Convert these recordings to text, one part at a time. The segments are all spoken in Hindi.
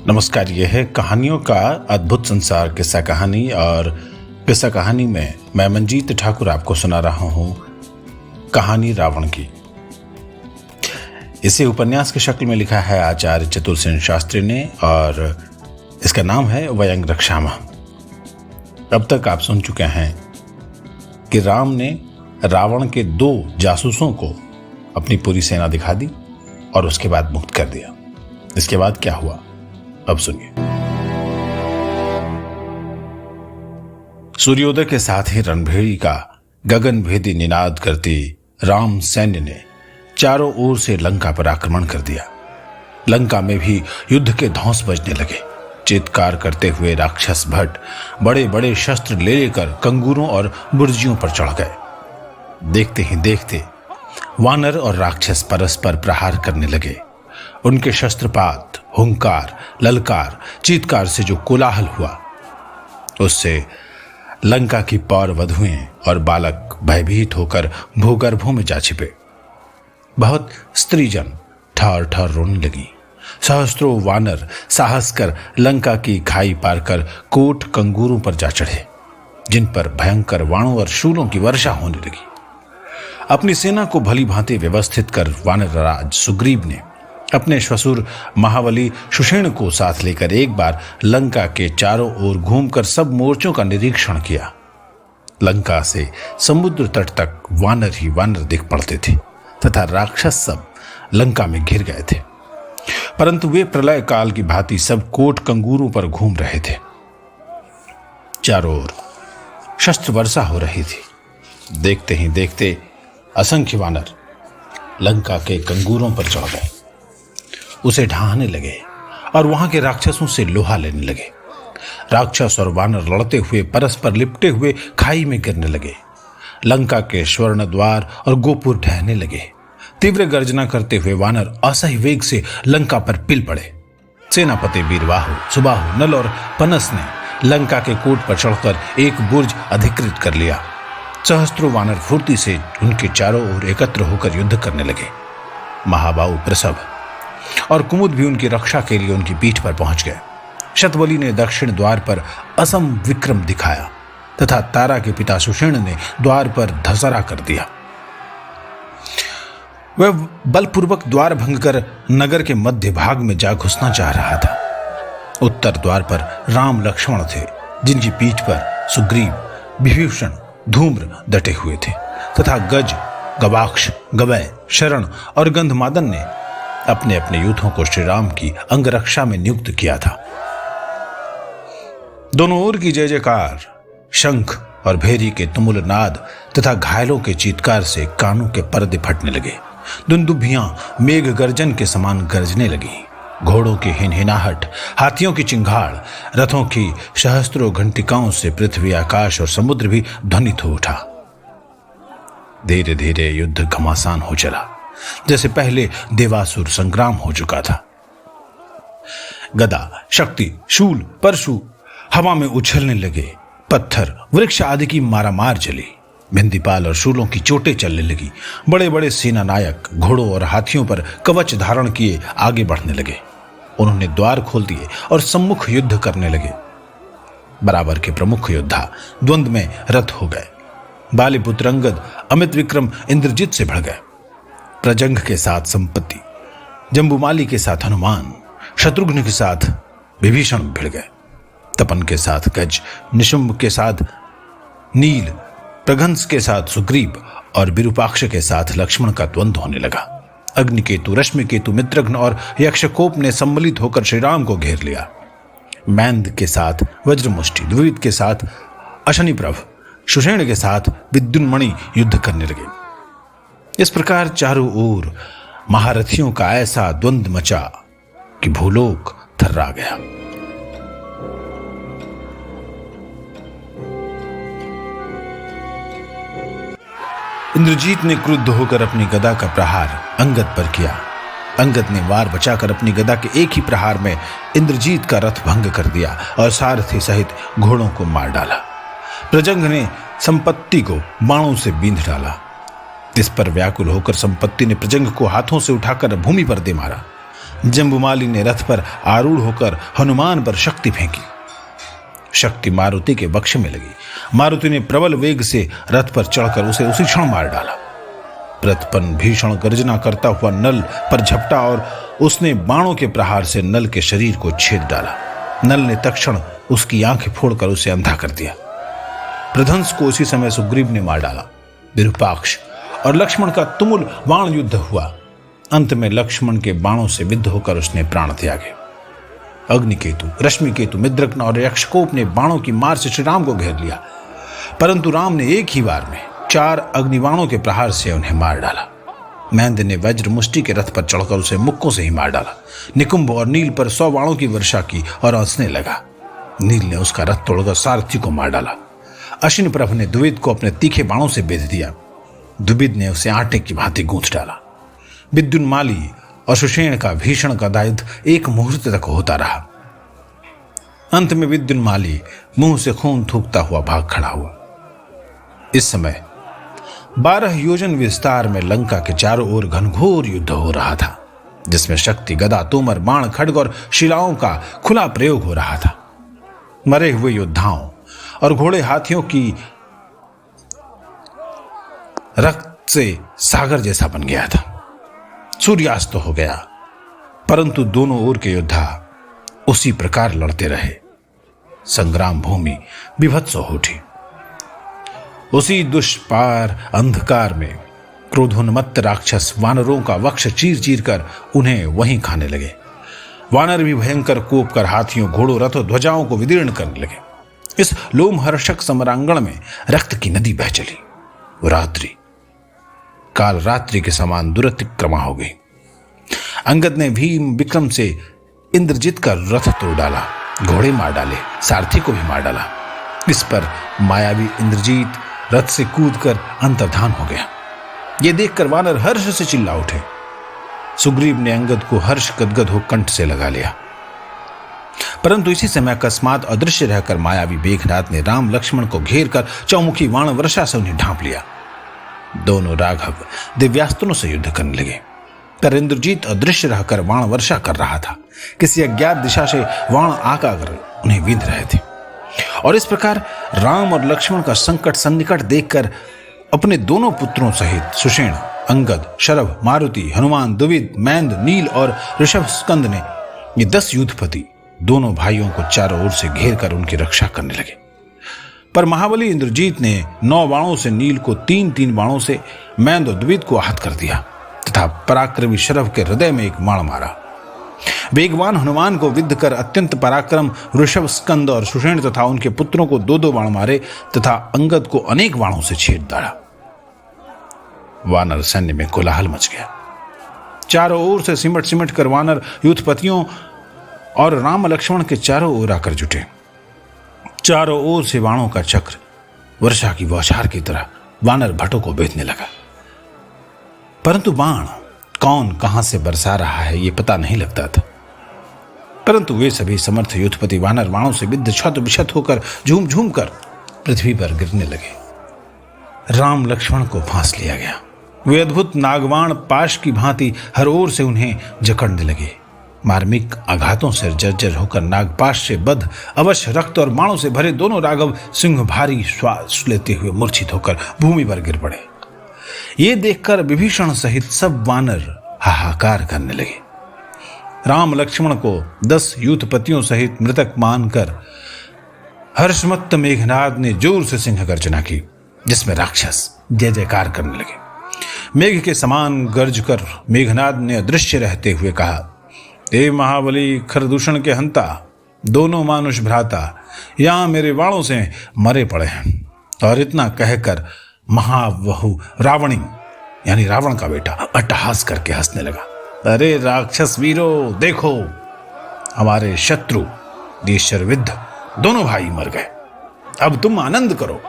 नमस्कार। यह है कहानियों का अद्भुत संसार किस्सा कहानी, और किस्सा कहानी में मैं मंजीत ठाकुर आपको सुना रहा हूं कहानी रावण की। इसे उपन्यास की शक्ल में लिखा है आचार्य चतुरसेन शास्त्री ने, और इसका नाम है वयंग रक्षामा। अब तक आप सुन चुके हैं कि राम ने रावण के 2 जासूसों को अपनी पूरी सेना दिखा दी और उसके बाद मुक्त कर दिया। इसके बाद क्या हुआ, अब सुनिए। सूर्योदय के साथ ही रणभेड़ी का गगनभेदी निनाद करती राम सैन्य ने चारों ओर से लंका पर आक्रमण कर दिया। लंका में भी युद्ध के धौंस बजने लगे। चित्कार करते हुए राक्षस भट्ट बड़े बड़े शस्त्र ले लेकर कंगूरों और बुर्जियों पर चढ़ गए। देखते ही देखते वानर और राक्षस परस्पर प्रहार करने लगे। उनके शस्त्रपात, हुंकार, ललकार, चीत्कार से जो कोलाहल हुआ, उससे लंका की पौर वधुएं और बालक भयभीत होकर भूगर्भों में जा छिपे। बहुत स्त्रीजन ठर ठर रोने लगी। सहस्त्रों वानर साहस कर लंका की खाई पार कर कोट कंगूरों पर जा चढ़े, जिन पर भयंकर वाणों और शूलों की वर्षा होने लगी। अपनी सेना को भली भांति व्यवस्थित कर वानरराज सुग्रीव ने अपने श्वशुर महाबली सुषेण को साथ लेकर एक बार लंका के चारों ओर घूमकर सब मोर्चों का निरीक्षण किया। लंका से समुद्र तट तक वानर ही वानर दिख पड़ते थे तथा राक्षस सब लंका में घिर गए थे, परंतु वे प्रलय काल की भांति सब कोट कंगूरों पर घूम रहे थे। चारों ओर शस्त्र वर्षा हो रही थी। देखते ही देखते असंख्य वानर लंका के कंगूरों पर चढ़ गए, उसे ढहाने लगे और वहां के राक्षसों से लोहा लेने लगे। राक्षस और वानर लड़ते हुए परस्पर लिपटे हुए खाई में गिरने लगे। लंका के स्वर्ण द्वार और गोपुर ढहने लगे। तीव्र गर्जना करते हुए वानर असह्य वेग से लंका पर पिल पड़े। सेनापति वीरबाहु, सुबाहु, नल और पनस ने लंका के कोट पर चढ़कर एक बुर्ज अधिकृत कर लिया। सहस्त्रों वानर फुर्ती से उनके चारों ओर एकत्र होकर युद्ध करने लगे। महाबाहु प्रसभ और कुमुद भी उनकी रक्षा के लिए उनकी पीठ पर पहुंच गए। शतबली ने दक्षिण द्वार पर असम विक्रम दिखाया तथा तारा के पिता सुषेण ने द्वार पर धसरा कर दिया। वह बलपूर्वक द्वार भंग कर नगर के मध्य भाग में जा घुसना चाह रहा था। उत्तर द्वार पर राम लक्ष्मण थे, जिनकी पीठ पर सुग्रीव, विभीषण, धूम्र डटे हुए थे तथा गज, गवाक्ष, गवय, शरण और गंधमादन ने अपने अपने यूथों को श्री राम की अंगरक्षा में नियुक्त किया था। दोनों ओर की जय जयकार, शंख और भेरी के तुमुल नाद तथा घायलों के चीत्कार से कानों के पर्दे फटने लगे। दुंदुभियां मेघ गर्जन के समान गरजने लगी। घोड़ों की हिनहिनाहट, हाथियों की चिंगाड़, रथों की सहस्त्रों घंटिकाओं से पृथ्वी, आकाश और समुद्र भी ध्वनित हो उठा। धीरे धीरे युद्ध घमासान हो चला, जैसे पहले देवासुर संग्राम हो चुका था। गदा, शक्ति, शूल, परशु हवा में उछलने लगे। पत्थर, वृक्ष आदि की मारामार चली। भिंदीपाल और शूलों की चोटें चलने लगी। बड़े बड़े सेना नायक घोड़ों और हाथियों पर कवच धारण किए आगे बढ़ने लगे। उन्होंने द्वार खोल दिए और सम्मुख युद्ध करने लगे। बराबर के प्रमुख योद्धा द्वंद्व में रत हो गए। बालीपुत्र अंगद अमित विक्रम इंद्रजीत से भिड़ गए। प्रजंग के साथ संपत्ति, जम्बुमाली के साथ हनुमान, शत्रुघ्न के साथ विभीषण भिड़ गए। तपन के साथ गज, निशुंभ के साथ नील, प्रघंस के साथ सुग्रीव और विरूपाक्ष के साथ लक्ष्मण का द्वंद्व होने लगा। अग्निकेतु, रश्मिकेतु, मित्रघ्न और यक्षकोप ने सम्मिलित होकर श्रीराम को घेर लिया। मैंद के साथ वज्रमुष्टि, द्विविद के साथ अशनिप्रभ, सुषेण के साथ विद्युन्मणि युद्ध करने लगे। इस प्रकार चारों ओर महारथियों का ऐसा द्वंद्व मचा कि भूलोक थर्रा गया। इंद्रजीत ने क्रुद्ध होकर अपनी गदा का प्रहार अंगद पर किया। अंगद ने वार बचाकर अपनी गदा के एक ही प्रहार में इंद्रजीत का रथ भंग कर दिया और सारथी सहित घोड़ों को मार डाला। प्रजंग ने संपत्ति को बाणों से बींध डाला। इस पर व्याकुल होकर संपत्ति ने प्रजंग को हाथों से उठाकर भूमि पर दे मारा। जम्बुमाली ने रथ पर आरूढ़ होकर हनुमान पर शक्ति फेंकी। शक्ति मारुति के वक्ष में लगी। मारुति ने प्रबल वेग से रथ पर चढ़कर उसे उसी क्षण मार डाला। प्रतपन भीषण गर्जना करता हुआ नल पर झपटा और उसने बाणों के प्रहार से नल के शरीर को छेद डाला। नल ने तत्क्षण उसकी आंखें फोड़कर उसे अंधा कर दिया। प्रधंस को उसी समय सुग्रीव ने मार डाला। विरूपाक्ष और लक्ष्मण का तुमुल बाण युद्ध हुआ। अंत में लक्ष्मण के बाणों से विद्ध होकर उसने प्राण त्यागे। अग्निकेतु, रश्मिकेतु, मिद्रग्न और यक्षकोप ने बाणों की मार से श्री राम को घेर लिया, परंतु राम ने एक ही बार में 4 अग्निबाणों के प्रहार से उन्हें मार डाला। महेंद्र ने वज्र मुष्टि के रथ पर चढ़कर उसे मुक्कों से ही मार डाला। निकुंभ और नील पर 100 बाणों की वर्षा की और हंसने लगा। नील ने उसका रथ तोड़कर सारथी को मार डाला। अश्विन प्रभ ने द्विविद को अपने तीखे बाणों से बेध दिया। द्विविद ने उसे आटे की भांति गूंथ डाला। विद्युन्माली और सुषेण का भीषण गदायुद्ध एक मुहूर्त तक होता रहा। अंत में विद्युन्माली मुंह से खून थूकता हुआ भाग खड़ा हुआ। इस समय 12 योजन विस्तार में लंका के चारों ओर घनघोर युद्ध हो रहा था, जिसमें शक्ति, गदा, तोमर, बाण, खड्ग और शिलाओं का खुला प्रयोग हो रहा था। मरे हुए योद्धाओं और घोड़े हाथियों की रक्त से सागर जैसा बन गया था। सूर्यास्त हो गया, परंतु दोनों ओर के योद्धा उसी प्रकार लड़ते रहे। संग्राम भूमि विभत्स हो उठी। उसी दुष्पार अंधकार में क्रोधोन्मत्त राक्षस वानरों का वक्ष चीर चीर कर उन्हें वहीं खाने लगे। वानर भी भयंकर कोप कर हाथियों, घोड़ों, रथों, ध्वजाओं को विदीर्ण करने लगे। इस लोमहर्षक समरांगण में रक्त की नदी बह चली। वो रात्रि काल रात्रि के समान दुरतिक्रमा हो गई। अंगद ने भीम विक्रम से इंद्रजित का रथ तोड़ डाला, घोड़े मार डाले, सारथी को भी मार डाला। इस पर मायावी इंद्रजीत रथ से कूदकर अंतर्धान हो गया। यह देखकर वानर हर्ष से चिल्ला उठे। सुग्रीव ने अंगद को हर्ष गदगद हो कंठ से लगा लिया, परंतु इसी समय अकस्मात अदृश्य रहकर मायावी मेघनाद ने राम लक्ष्मण को घेर कर चौमुखी वाण वर्षा से उन्हें ढांप लिया। दोनों राघव दिव्यास्त्रों से युद्ध करने लगे, पर इंद्रजीत अदृश्य रहकर वाण वर्षा कर रहा था। किसी अज्ञात दिशा से वाण आकर उन्हें विंध रहे थे। और इस प्रकार राम और लक्ष्मण का संकट सन्निकट देखकर अपने दोनों पुत्रों सहित सुषेण, अंगद, शरभ, मारुति, हनुमान, द्विविद, महेंद्र, नील और ऋषभ स्कंद ने ये 10 युद्धपति दोनों भाइयों को चारों ओर से घेर कर उनकी रक्षा करने लगे। पर महाबली इंद्रजीत ने 9 बाणों से नील को 3-3 बाणों से, महेंद्र और द्विविद को आहत कर दिया तथा पराक्रमी शरभ के हृदय में एक बाण मारा। वेगवान हनुमान को विद्ध कर अत्यंत पराक्रम ऋषभ स्कंद और सुषेण तथा उनके पुत्रों को 2-2 बाण मारे तथा अंगद को अनेक बाणों से छेद डाला। वानर सैन्य में कोलाहल मच गया। चारों ओर से सिमट सिमट कर वानर युद्धपतियों और राम लक्ष्मण के चारों ओर आकर जुटे। चारों ओर से बाणों का चक्र वर्षा की बौछार की तरह वानर भट्टों को बेधने लगा, परंतु बाण कौन कहां से बरसा रहा है ये पता नहीं लगता था। परंतु वे सभी समर्थ युद्धपति वानर बाणों से विद्ध क्षत विक्षत होकर झूम झूम कर पृथ्वी पर गिरने लगे। राम लक्ष्मण को फांस लिया गया। वे अद्भुत नागवाण पाश की भांति हर ओर से उन्हें जकड़ने लगे। मार्मिक आघातों से जर्जर होकर नागपाश से बद्ध अवश्य रक्त और बाणों से भरे दोनों राघव सिंह भारी श्वास लेते हुए मूर्छित होकर भूमि पर गिर पड़े। ये देखकर विभीषण सहित सब वानर हाहाकार करने लगे। राम लक्ष्मण को 10 युद्धपतियों सहित मृतक मानकर हर्षमत्त मेघनाद ने जोर से सिंह गर्जना की, जिसमें राक्षस जय जयकार करने लगे। मेघ के समान गर्ज कर मेघनाद ने अदृश्य रहते हुए कहा, हे महाबली खरदूषण के हंता, दोनों मानुष भ्राता यहां मेरे बाणों से मरे पड़े हैं। और इतना कहकर महावहु रावणी यानी रावण का बेटा अट्टहास करके हंसने लगा। अरे राक्षस वीरों, देखो हमारे शत्रु देशर्विद्ध दोनों भाई मर गए, अब तुम आनंद करो।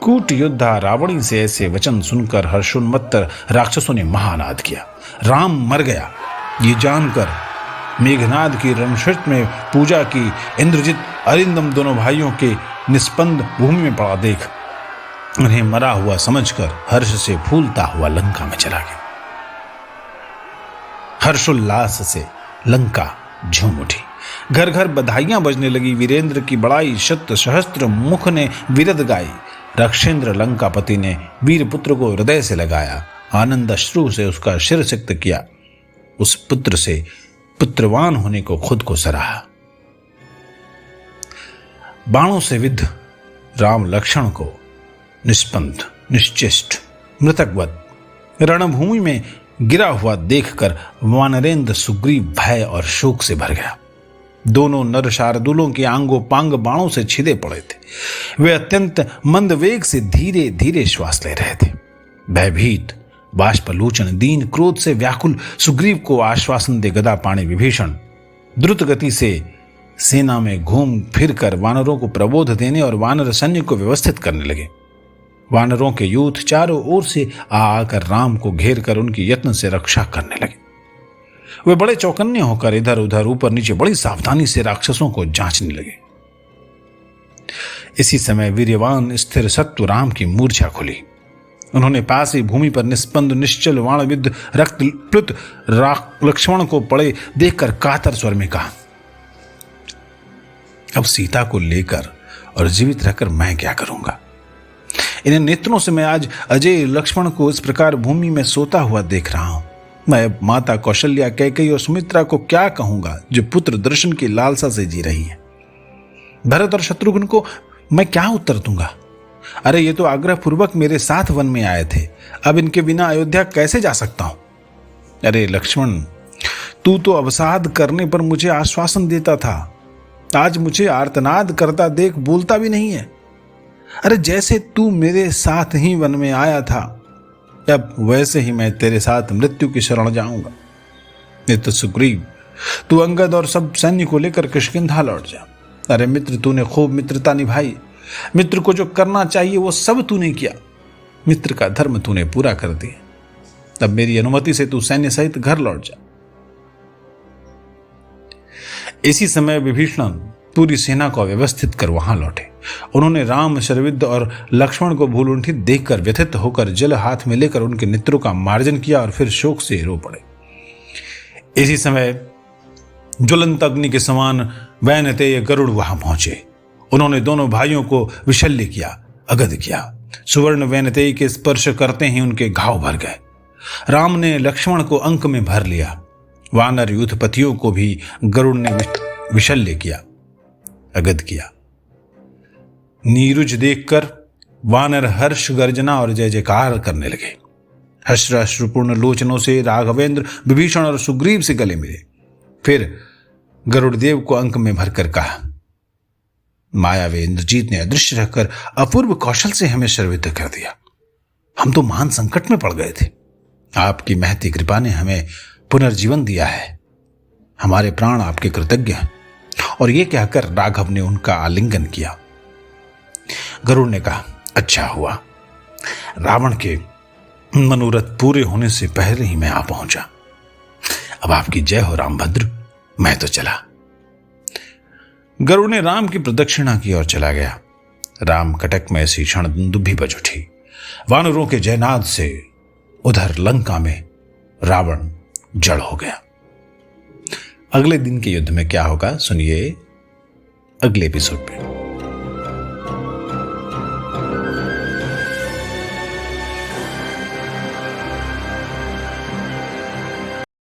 कूट योद्धा रावणी से ऐसे वचन सुनकर हर्षोन्मत्त राक्षसों ने महानाद किया। राम मर गया ये जानकर मेघनाद की रणक्षेत्र में पूजा की इंद्रजित अरिंदम दोनों भाइयों के निस्पंद भूमि में पड़ा देख उन्हें मरा हुआ समझकर हर्ष से फूलता हुआ लंका में चला गया। हर्षोल्लास से लंका झूम उठी। घर घर बधाइयां बजने लगी। वीरेंद्र की बड़ाई शत सहस्त्र मुख ने विरद गाई। रक्षेंद्र लंकापति ने वीरपुत्र को हृदय से लगाया। आनंद अश्रु से उसका शिर सिक्त किया। उस पुत्र से पुत्रवान होने को खुद को सराहा। बाणों से विद्ध राम लक्ष्मण को निष्पंद निश्चेष्ट मृतकवत रणभूमि में गिरा हुआ देखकर वानरेंद्र सुग्रीव भय और शोक से भर गया। दोनों नर शार्दूलों के आंगों पांग बाणों से छिदे पड़े थे। वे अत्यंत मंद वेग से धीरे धीरे श्वास ले रहे थे। भयभीत बाष्पलोचन दीन क्रोध से व्याकुल सुग्रीव को आश्वासन दे गदा पाणी विभीषण द्रुत गति से सेना में घूम फिर कर वानरों को प्रबोध देने और वानर सैन्य को व्यवस्थित करने लगे। वानरों के यूथ चारों ओर से आकर राम को घेर कर उनकी यत्न से रक्षा करने लगे। वे बड़े चौकन्ने होकर इधर उधर ऊपर नीचे बड़ी सावधानी से राक्षसों को जांचने लगे। इसी समय वीर्यवान स्थिर सत्व राम की मूर्छा खुली। उन्होंने पास ही भूमि पर निस्पंद निश्चल वाणविद्ध रक्त प्लुत लक्ष्मण को पड़े देखकर कातर स्वर में कहा, अब सीता को लेकर और जीवित रहकर मैं क्या करूंगा? इन नेत्रों से मैं आज अजय लक्ष्मण को इस प्रकार भूमि में सोता हुआ देख रहा हूं। मैं माता कौशल्या कैकेयी और सुमित्रा को क्या कहूंगा जो पुत्र दर्शन की लालसा से जी रही हैं? भरत और शत्रुघ्न को मैं क्या उत्तर दूंगा? अरे ये तो आग्रह पूर्वक मेरे साथ वन में आए थे, अब इनके बिना अयोध्या कैसे जा सकता हूं? अरे लक्ष्मण, तू तो अवसाद करने पर मुझे आश्वासन देता था, आज मुझे आर्तनाद करता देख बोलता भी नहीं है। अरे जैसे तू मेरे साथ ही वन में आया था, अब वैसे ही मैं तेरे साथ मृत्यु की शरण जाऊंगा। ये तो सुग्रीव, तू अंगद और सब सैन्य को लेकर किष्किंधा लौट जा। अरे मित्र, तूने खूब मित्रता निभाई। मित्र को जो करना चाहिए वो सब तूने किया। मित्र का धर्म तूने पूरा कर दिया। अब मेरी अनुमति से तू सैन्य सहित घर लौट जा। इसी समय विभीषण पूरी सेना को व्यवस्थित कर वहां लौटे। उन्होंने राम शरविद्ध और लक्ष्मण को भूलुंठित देखकर व्यथित होकर जल हाथ में लेकर उनके नेत्रों का मार्जन किया और फिर शोक से रो पड़े। इसी समय ज्वलंत अग्नि के समान वैनतेय गरुड़ वहां पहुंचे। उन्होंने दोनों भाइयों को विशल्य किया, अगध किया। सुवर्ण वैनतेय के स्पर्श करते ही उनके घाव भर गए। राम ने लक्ष्मण को अंक में भर लिया। वानर युद्धपतियों को भी गरुड़ ने विशल्य किया, अगध किया। नीरुज देखकर वानर हर्ष गर्जना और जय जयकार करने लगे। अश्रुपूर्ण लोचनों से राघवेंद्र विभीषण और सुग्रीव से गले मिले। फिर गरुड़देव को अंक में भरकर कहा, मायावी इंद्रजीत ने अदृश्य रहकर अपूर्व कौशल से हमें शर्वित कर दिया। हम तो महान संकट में पड़ गए थे। आपकी महती कृपा ने हमें पुनर्जीवन दिया है। हमारे प्राण आपके कृतज्ञ हैं। और यह कहकर राघव ने उनका आलिंगन किया। गरुड़ ने कहा, अच्छा हुआ, रावण के मनोरथ पूरे होने से पहले ही मैं आ पहुंचा। अब आपकी जय हो रामभद्र, मैं तो चला। गरुड़ ने राम की प्रदक्षिणा की और चला गया। राम कटक में ऐसी क्षण दुंदुभी बज उठी। वानरों के जयनाद से उधर लंका में रावण जड़ हो गया। अगले दिन के युद्ध में क्या होगा सुनिए अगले एपिसोड में।